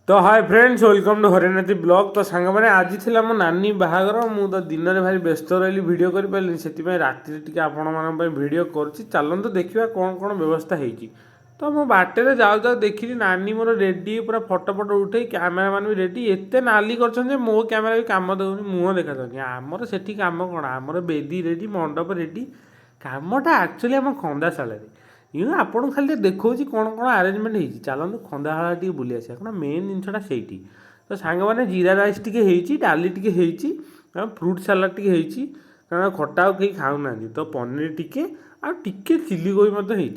तो hi friends welcome to Harinathi blog. तो song मैंने आज थी मो नानी बाहागर मुझे दिन में भारी व्यस्त रही वीडियो करें से राति टे आपण भिड कर चलते देखा कौन कौन व्यवस्था होती। तो मो बाटे जाऊ जाऊ देखी नानी मोर रेडी पूरा फटो फटो उठे कैमेरा मैन भी रेडी एत नाली कर मो कैमेरा भी कम दूनी मुँह देखा आमर से कम कौन आमर बेदी रेडी मंडप रेडी कमटा एक्चुअली आम खंदाशाल इनु आपको खाली देखा कौन कौन आरेंजमेंट होती चलते खंदाशाला टी बुली आसा कौन मेन जिनसा से तो सांग मैंने जीरा राइस टी डाली टी फ्रूट सालाड टी कारण खटा कहीं खाऊना तो पनीर टी चिली कोबी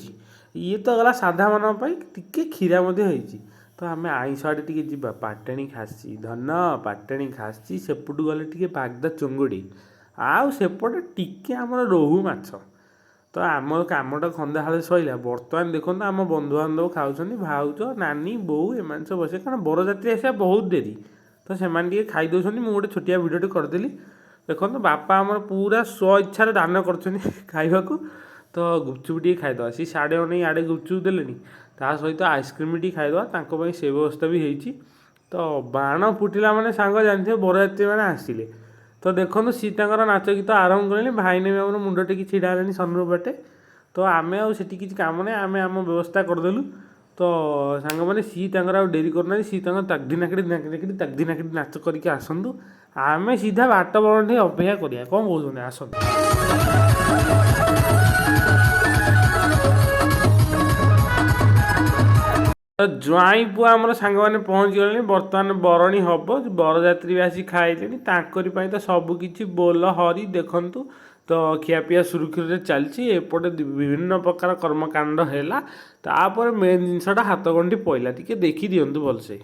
ये तो गला साधा मान टी खीरा होती तो आम आईष आड़े टी जा पाटणी खासी धन पाटणी खासी सेपटू गले टी बागदा चुंगुड़ी आउ सेपटे टी आम रोहू माछ तो आम कमटा खंदाशाल सैला बर्तमान देखो आम बंधुबांधव खाऊँ भाउज नानी बो एम सब बसे कारण बरजात्री आसा बहुत डेरी तो से खाई दौरान मुझे गोटे छोटिया भिडियो करदेली देखो बापा आम पूरा स्व इच्छा दान कर तो गुपचुप टी खाईद सी साढ़े अने आड़े गुपचुप देले ता सहित आइसक्रीम टी खाईद से व्यवस्था भी होती। तो बाण फुटिला मैंने सांग जानते बरजात्री मैंने आसिले तो देखो सी नाच गीत आरंभ करें भाई ने भी मुंड टेक छिड़ा सनरू बाटे तो आम आठी किसी कम ना आम आम व्यवस्था करदेलु। तो सांग मैंने सी डेरी करना सी तकदी नाकड़ी नाच करके आसतु आम सीधा बाट बड़ अपेक्षा करा कौन कौन आसतु। तो ज्वाई पुआ आम सांग मैंने पहुँच गले बर्तमान बरणी हम बरजात्री भी आसी खाइले तो सबकि बोल हरी देखु तो खियापिया सुरुखुरु चलती एपटे विभिन्न प्रकार कर्मकांड है तापर मेन जिनसा हाथ गंठी पड़ा टी देखी दिंतु भलसे